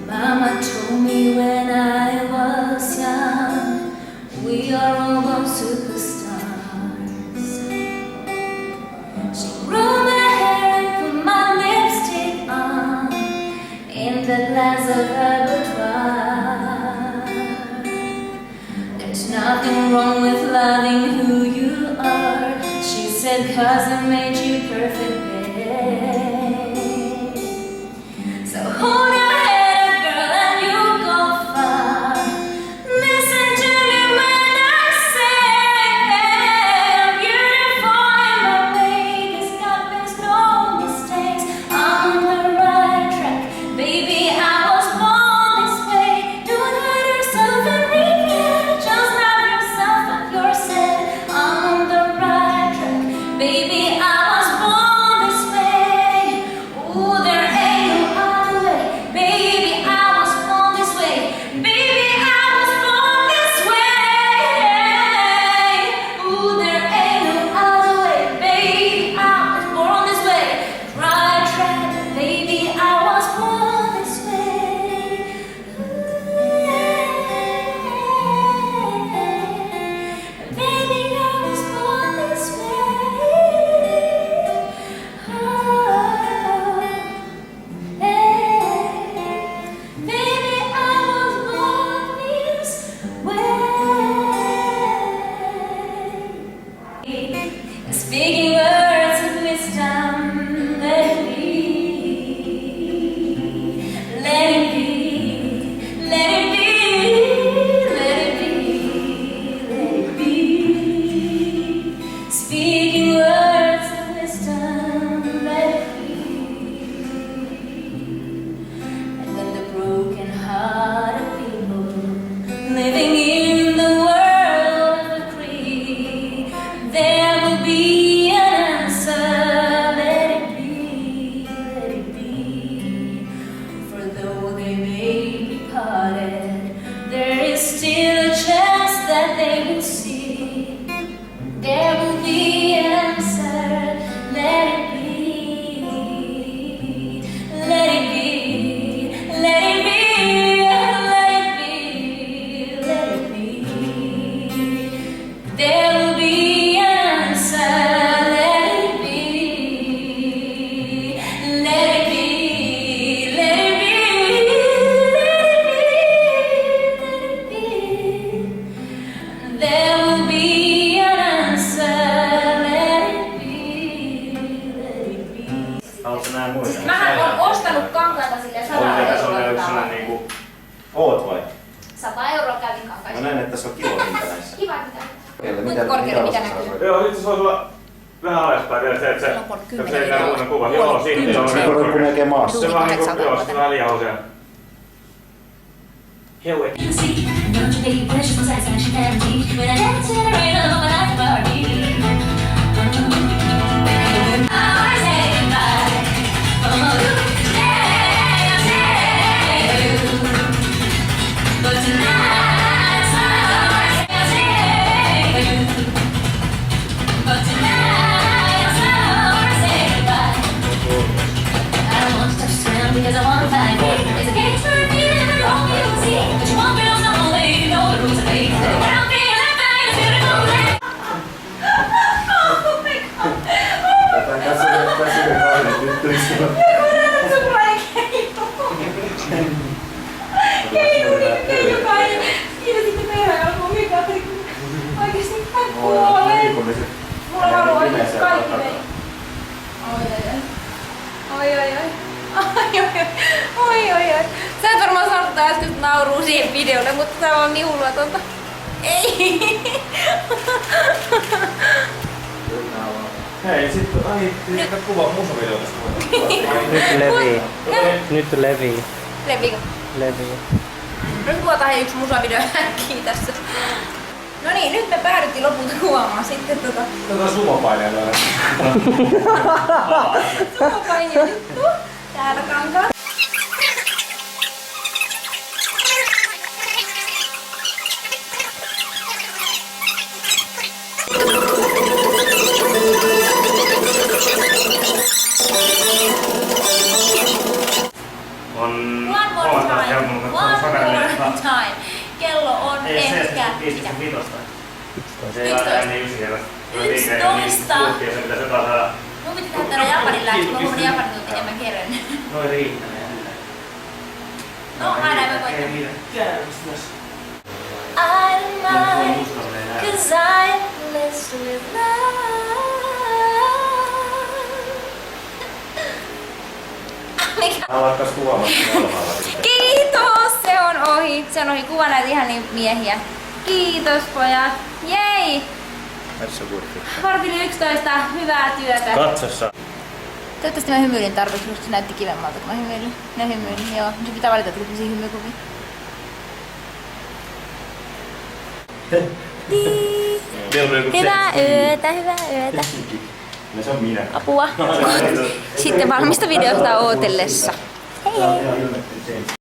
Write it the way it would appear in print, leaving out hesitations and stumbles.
Mama told me when I was young, we are all born superstars. She rolled my hair and put my lipstick on in the glass of her boudoir. There's nothing wrong with loving who you are, she said, 'cause I made you perfect, babe. So hold your head up, girl, and you'll go far. Listen to me when I say I'm beautiful in my way. This God makes no mistakes. I'm on the right track, baby. I was born this way. Don't hurt yourself and regret. Just love yourself and you're sad. I'm on the right track, baby. I was born this way. Ooh, there ain't no other way, baby. I was born this way, baby. I was born this way. Ooh, there ain't no other way, baby. I was born this way. Right track, baby. I was born this way. Baby, I was born this way. Oh, baby, I was born this way. Speaking words of wisdom, let it be, let it be, let it be, let it be, let it be. Speaking words of wisdom, let it be. And when the broken-hearted people living in the world agree, there will be an answer. Let it be, let it be. For though they may be parted, there is still a chance that they will see. There will be an answer. Let it be, let it be, let it be, let it be, let it be. There will be an answer. Let it be, let it be, let it be, let it be, let it be. There will be an answer. Let it be, let it be. Haluatko nää muita? Mähän oon ostanut kankaita silleen 100 Oli tässä on euroa. sellainen niinku... Oot vai? 100 euroa kävin kankaissa. Mä näen, että tässä on kilohinta näissä. Kiva, mitä? Mitä Korkealle, mitä näkyy? Joo, itse asiassa voisi olla vähän alaspäin vielä se, että se ei tää muuten kuva. Joo, siitä se on Se on kun näkee maassa. se on vähän niinku, joo, se on vähän liian hausia. Heue. Because I want to find it. It's a case for me to never hold me to see. But you won't feel no way. You know the rules are fake. I don't feel like fighting. It's beautiful. Oh my god. Jotain käsiden kahden tyttöistä. Keijukainen. Kiinnitin perään, on mun mikä oikeesti kuolee. Mulla haluaa oikeesti kaikki meni. Oi. Sä et varmaan saanut äsken naurua siihen videolle, mutta tää on niin hulluatonta. Ei! Hei, sit ai kuva musavideosta. Nyt levii. Nyt levii. Levikö? Levii. Nyt kuvataan yksi musavideo äkkiä tässä. No niin, nyt me päädyttiin lopulta kuvaamaan sitten Tätä sumapaineja täällä. Suopaini juttu. Täällä kankaat. On One more time. One more time. Kello on ehkä... Mitä? 15. Se 11. ei aina niin yksin 11. Ja se pitäisi jotain saada. Mun piti tehdä täällä Japanin läksy. Mä huomasin Japanin tunti enemmän keren. Noin riittää. No, aina mä koitan. Ei mitään. Käynnistäs. I don't mind, 'cause I'm blessed with love. Mikä? Alatkas kuvaamassa maailmalla sitten. Kiitos! Se on ohi. Se on ohi. Kuva näitä ihania miehiä. Kiitos pojat. Jei! Tässä kurkki. Vartili 11. Hyvää työtä. Katsossa. Toivottavasti mä hymyilin tarpeeksi, koska se näytti kivemmalta kun mä hymyilin. Mä hymyilin, joo. Se pitää valita, että kyllä hymykuvia. Hyvää yötä, hyvää yötä. No se on minä. Apua. Sitten valmista videosta ootellessa. Hei hei! Tämä on ihan ilmeisesti.